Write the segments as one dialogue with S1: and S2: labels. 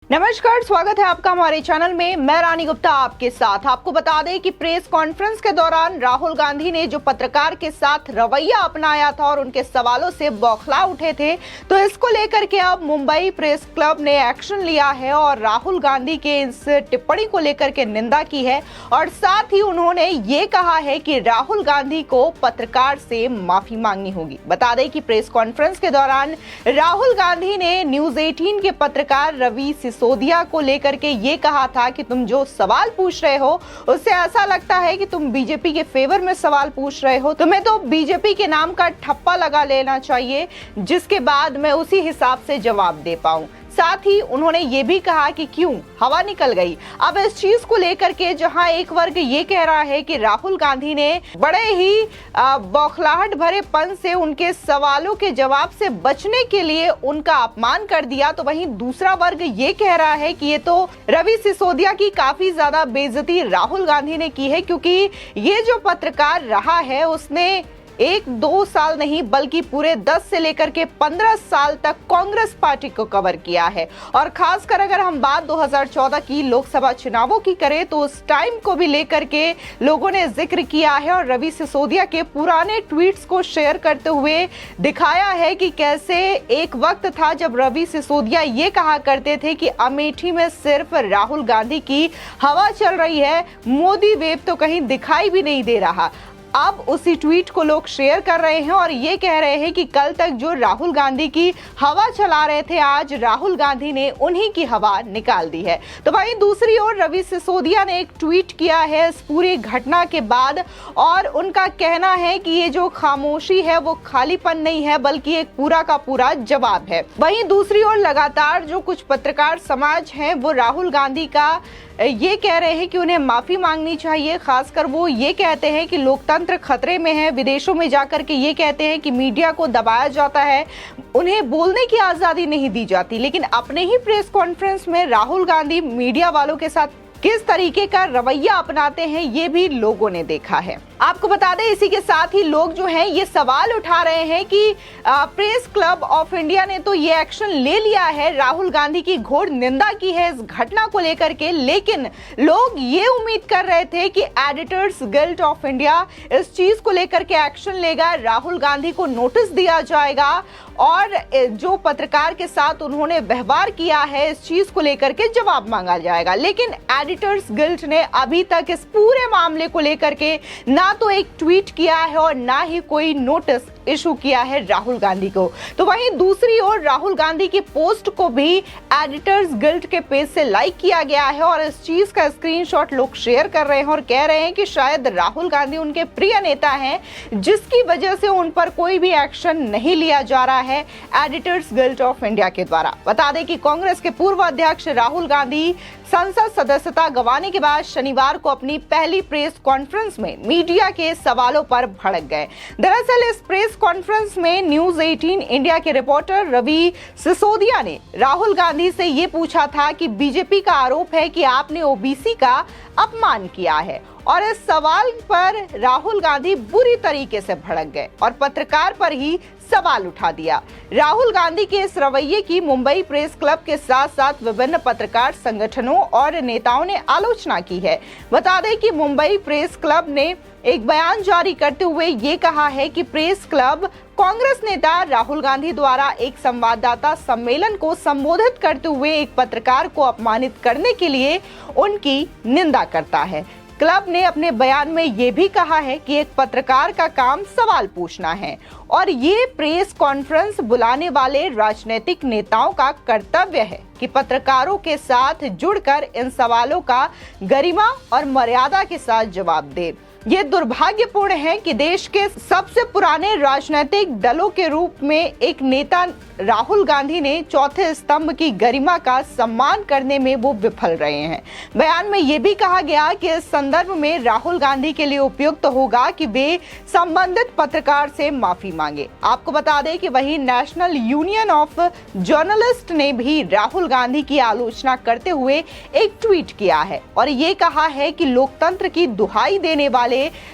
S1: नमस्कार, स्वागत है आपका हमारे चैनल में। मैं रानी गुप्ता आपके साथ। आपको बता दें कि प्रेस कॉन्फ्रेंस के दौरान राहुल गांधी ने जो पत्रकार के साथ रवैया अपनाया था और उनके सवालों से बौखला उठे थे, तो इसको लेकर के अब मुंबई प्रेस क्लब ने एक्शन लिया है और राहुल गांधी के इस टिप्पणी को लेकर के निंदा की है और साथ ही उन्होंने ये कहा है कि राहुल गांधी को पत्रकार से माफी मांगनी होगी। बता दें कि प्रेस कॉन्फ्रेंस के दौरान राहुल गांधी ने न्यूज 18 के पत्रकार रवि सिसोदिया को लेकर के ये कहा था कि तुम जो सवाल पूछ रहे हो उससे ऐसा लगता है कि तुम बीजेपी के फेवर में सवाल पूछ रहे हो, तुम्हें तो बीजेपी के नाम का ठप्पा लगा लेना चाहिए जिसके बाद मैं उसी हिसाब से जवाब दे पाऊं। साथ ही उन्होंने ये भी कहा कि क्यों हवा निकल गई। अब इस चीज को लेकर के जहां एक वर्ग ये कह रहा है कि राहुल गांधी ने बड़े ही बौखलाहट भरे पन से उनके सवालों के जवाब से बचने के लिए उनका अपमान कर दिया, तो वहीं दूसरा वर्ग ये कह रहा है कि ये तो रवि सिसोदिया की काफी ज्यादा बेइज्जती राहुल गांधी ने की है, क्योंकि ये जो पत्रकार रहा है उसने 1-2 साल नहीं बल्कि पूरे 10 से लेकर के 15 साल तक कांग्रेस पार्टी को कवर किया है। और खासकर अगर हम बात 2014 की लोकसभा चुनावों की करें तो उस टाइम को भी लेकर के लोगों ने जिक्र किया है और रवि सिसोदिया के पुराने ट्वीट्स को शेयर करते हुए दिखाया है कि कैसे एक वक्त था जब रवि सिसोदिया ये कहा करते थे कि अमेठी में सिर्फ राहुल गांधी की हवा चल रही है, मोदी वेव तो कहीं दिखाई भी नहीं दे रहा। अब उसी ट्वीट को लोग शेयर कर रहे हैं और ये कह रहे हैं कि कल तक जो राहुल गांधी की हवा चला रहे थे, आज राहुल गांधी ने उन्हीं की हवा निकाल दी है। तो वहीं दूसरी ओर रवि सिसोदिया ने एक ट्वीट किया है इस पूरी घटना के बाद और उनका कहना है कि ये जो खामोशी है वो खालीपन नहीं है बल्कि एक पूरा का पूरा जवाब है। वहीं दूसरी ओर लगातार जो कुछ पत्रकार समाज हैं वो राहुल गांधी का ये कह रहे हैं कि उन्हें माफी मांगनी चाहिए। खासकर वो ये कहते हैं कि लोकतंत्र खतरे में है, विदेशों में जाकर के ये कहते हैं कि मीडिया को दबाया जाता है, उन्हें बोलने की आजादी नहीं दी जाती। लेकिन अपने ही प्रेस कॉन्फ्रेंस में राहुल गांधी मीडिया वालों के साथ किस तरीके का रवैया अपनाते हैं ये भी लोगों ने देखा है। आपको बता दें इसी के साथ ही लोग जो हैं ये सवाल उठा रहे हैं कि प्रेस क्लब ऑफ इंडिया ने तो ये एक्शन ले लिया है, राहुल गांधी की घोर निंदा की है इस घटना को लेकर के, लेकिन लोग ये उम्मीद कर रहे थे कि एडिटर्स गिल्ड ऑफ इंडिया इस चीज को लेकर के एक्शन लेगा, राहुल गांधी को नोटिस दिया जाएगा और जो पत्रकार के साथ उन्होंने व्यवहार किया है इस चीज को लेकर के जवाब मांगा जाएगा। लेकिन एडिटर्स गिल्ड ने अभी तक इस पूरे मामले को लेकर के ना तो एक ट्वीट किया है और ना ही कोई नोटिस इशू किया है राहुल गांधी को। तो वहीं दूसरी ओर राहुल गांधी की पोस्ट को भी एडिटर्स गिल्ड के पेज से लाइक किया गया है और इस चीज का स्क्रीनशॉट लोग शेयर कर रहे हैं और कह रहे हैं कि शायद राहुल गांधी उनके प्रिय नेता हैं जिसकी वजह से उन पर कोई भी एक्शन नहीं लिया जा रहा है एडिटर्स गिल्ड ऑफ इंडिया के द्वारा। बता दें कि कांग्रेस के पूर्व अध्यक्ष राहुल गांधी संसद सदस्यता गंवाने के बाद शनिवार को अपनी पहली प्रेस कॉन्फ्रेंस में मीडिया के सवालों पर भड़क गए। दरअसल इस प्रेस कॉन्फ्रेंस में न्यूज 18 इंडिया के रिपोर्टर रवि सिसोदिया ने राहुल गांधी से ये पूछा था कि बीजेपी का आरोप है कि आपने ओबीसी का अपमान किया है और इस सवाल पर राहुल गांधी बुरी तरीके से भड़क गए और पत्रकार पर ही सवाल उठा दिया। राहुल गांधी के इस रवैये की मुंबई प्रेस क्लब के साथ साथ विभिन्न पत्रकार संगठनों और नेताओं ने आलोचना की है। बता दें कि मुंबई प्रेस क्लब ने एक बयान जारी करते हुए ये कहा है कि प्रेस क्लब कांग्रेस नेता राहुल गांधी द्वारा एक संवाददाता सम्मेलन को संबोधित करते हुए एक पत्रकार को अपमानित करने के लिए उनकी निंदा करता है। क्लब ने अपने बयान में ये भी कहा है कि एक पत्रकार का काम सवाल पूछना है और ये प्रेस कॉन्फ्रेंस बुलाने वाले राजनीतिक नेताओं का कर्तव्य है कि पत्रकारों के साथ जुड़कर इन सवालों का गरिमा और मर्यादा के साथ जवाब दे। ये दुर्भाग्यपूर्ण है कि देश के सबसे पुराने राजनीतिक दलों के रूप में एक नेता राहुल गांधी ने चौथे स्तंभ की गरिमा का सम्मान करने में वो विफल रहे हैं। बयान में ये भी कहा गया कि इस संदर्भ में राहुल गांधी के लिए उपयुक्त होगा कि वे संबंधित पत्रकार से माफी मांगे। आपको बता दें कि वही नेशनल यूनियन ऑफ जर्नलिस्ट ने भी राहुल गांधी की आलोचना करते हुए एक ट्वीट किया है और ये कहा है कि लोकतंत्र की दुहाई देने वाले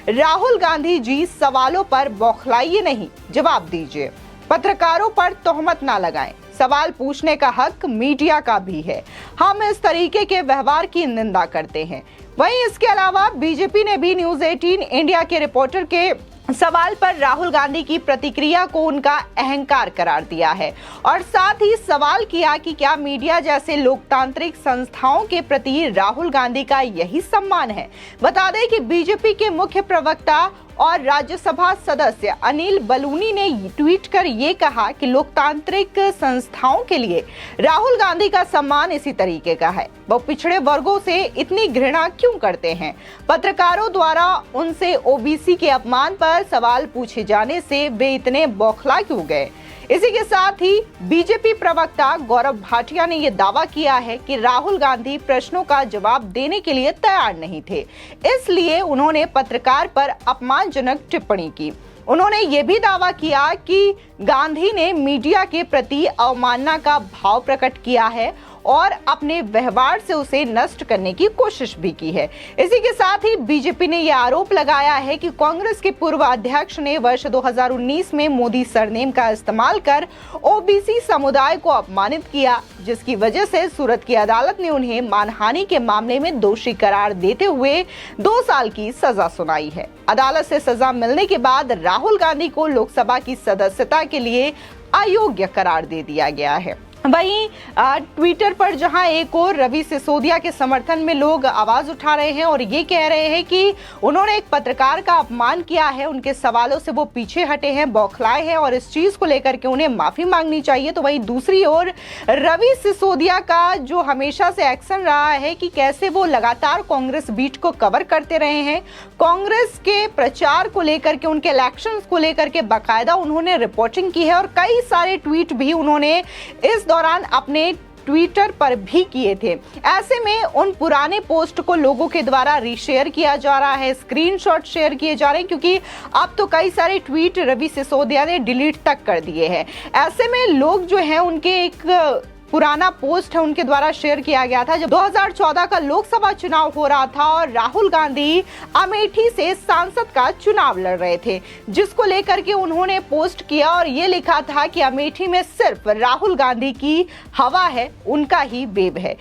S1: राहुल गांधी जी सवालों पर बौखलाइए नहीं, जवाब दीजिए, पत्रकारों पर तोहमत ना लगाएं, सवाल पूछने का हक मीडिया का भी है। हम इस तरीके के व्यवहार की निंदा करते हैं। वहीं इसके अलावा बीजेपी ने भी न्यूज 18 इंडिया के रिपोर्टर के सवाल पर राहुल गांधी की प्रतिक्रिया को उनका अहंकार करार दिया है और साथ ही सवाल किया कि क्या मीडिया जैसे लोकतांत्रिक संस्थाओं के प्रति राहुल गांधी का यही सम्मान है। बता दें कि बीजेपी के मुख्य प्रवक्ता और राज्यसभा सदस्य अनिल बलूनी ने ट्वीट कर ये कहा कि लोकतांत्रिक संस्थाओं के लिए राहुल गांधी का सम्मान इसी तरीके का है। वो पिछड़े वर्गों से इतनी घृणा क्यों करते हैं? पत्रकारों द्वारा उनसे ओबीसी के अपमान पर सवाल पूछे जाने से वे इतने बौखला क्यों गए? इसी के साथ ही बीजेपी प्रवक्ता गौरव भाटिया ने यह दावा किया है कि राहुल गांधी प्रश्नों का जवाब देने के लिए तैयार नहीं थे, इसलिए उन्होंने पत्रकार पर अपमानजनक टिप्पणी की। उन्होंने ये भी दावा किया कि गांधी ने मीडिया के प्रति अवमानना का भाव प्रकट किया है और अपने व्यवहार से उसे नष्ट करने की कोशिश भी की है। इसी के साथ ही बीजेपी ने यह आरोप लगाया है कि कांग्रेस के पूर्व अध्यक्ष ने वर्ष 2019 में मोदी सरनेम का इस्तेमाल कर ओबीसी समुदाय को अपमानित किया, जिसकी वजह से सूरत की अदालत ने उन्हें मानहानि के मामले में दोषी करार देते हुए 2 साल की सजा सुनाई है। अदालत से सजा मिलने के बाद राहुल गांधी को लोकसभा की सदस्यता के लिए अयोग्य करार दे दिया गया है। वहीं ट्विटर पर जहां एक और रवि सिसोदिया के समर्थन में लोग आवाज उठा रहे हैं और ये कह रहे हैं कि उन्होंने एक पत्रकार का अपमान किया है, उनके सवालों से वो पीछे हटे हैं, बौखलाए हैं और इस चीज को लेकर के उन्हें माफी मांगनी चाहिए। तो वहीं दूसरी ओर रवि सिसोदिया का जो हमेशा से एक्शन रहा है कि कैसे वो लगातार कांग्रेस बीट को कवर करते रहे हैं, कांग्रेस के प्रचार को लेकर के, उनके इलेक्शंस को लेकर के बाकायदा उन्होंने रिपोर्टिंग की है और कई सारे ट्वीट भी उन्होंने इस दौरान अपने ट्विटर पर भी किए थे। ऐसे में उन पुराने पोस्ट को लोगों के द्वारा रीशेयर किया जा रहा है, स्क्रीनशॉट शेयर किए जा रहे हैं, क्योंकि अब तो कई सारे ट्वीट रवि सिसोदिया ने डिलीट तक कर दिए हैं। ऐसे में लोग जो हैं उनके एक पुराना पोस्ट है उनके द्वारा शेयर किया गया था जब 2014 का लोकसभा चुनाव हो रहा था और राहुल गांधी अमेठी से सांसद का चुनाव लड़ रहे थे, जिसको लेकर के उन्होंने पोस्ट किया और ये लिखा था कि अमेठी में सिर्फ राहुल गांधी की हवा है, उनका ही वेव है।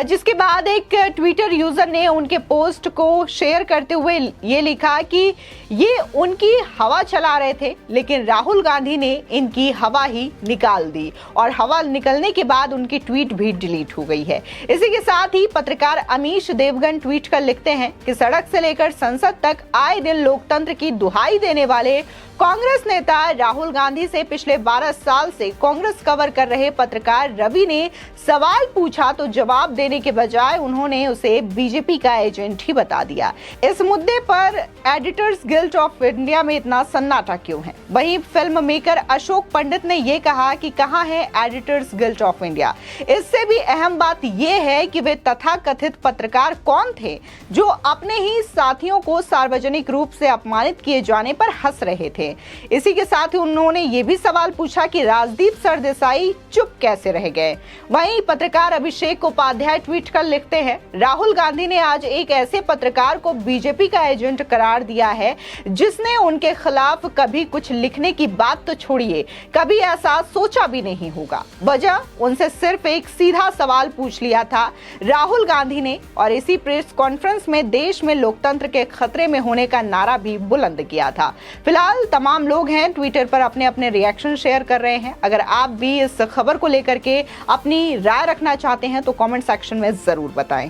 S1: जिसके बाद एक ट्विटर यूजर ने उनके पोस्ट को शेयर करते हुए ये लिखा कि ये उनकी हवा चला रहे थे लेकिन राहुल गांधी ने इनकी हवा ही निकाल दी और हवा निकलने के बाद उनकी ट्वीट भी डिलीट हो गई है। इसी के साथ ही पत्रकार अमीश देवगन ट्वीट कर लिखते हैं कि सड़क से लेकर संसद तक आए दिन लोकतंत्र की दुहाई देने वाले कांग्रेस नेता राहुल गांधी से पिछले 12 साल से कांग्रेस कवर कर रहे पत्रकार रवि ने सवाल पूछा तो जवाब देने के बजाय उन्होंने उसे बीजेपी का एजेंट ही बता दिया। इस मुद्दे पर एडिटर्स गिल्ड ऑफ इंडिया में इतना सन्नाटा क्यों है? वहीं फिल्म मेकर अशोक पंडित ने यह कहा कि कहां है एडिटर्स गिल्ड ऑफ इंडिया। इससे भी अहम बात यह है कि वे तथाकथित पत्रकार कौन थे जो अपने ही साथियों को सार्वजनिक रूप से अपमानित किए जाने पर हंस रहे थे। इसी के साथ ही उन्होंने ये भी सवाल पूछा कि राजदीप सरदेसाई चुप कैसे रह गए। वहीं पत्रकार अभिषेक उपाध्याय ट्वीट कर लिखते हैं, राहुल गांधी ने आज एक ऐसे पत्रकार को बीजेपी का एजेंट करार दिया है जिसने उनके खिलाफ कभी कुछ लिखने की बात तो छोड़िए, कभी ऐसा सोचा भी नहीं होगा। वजह उनसे सिर्फ एक सीधा सवाल पूछ लिया था राहुल गांधी ने और इसी प्रेस कॉन्फ्रेंस में देश में लोकतंत्र के खतरे में होने का नारा भी बुलंद किया था। फिलहाल तमाम लोग हैं ट्विटर पर अपने अपने रिएक्शन शेयर कर रहे हैं। अगर आप भी इस खबर को लेकर के अपनी राय रखना चाहते हैं तो कमेंट सेक्शन में जरूर बताएं।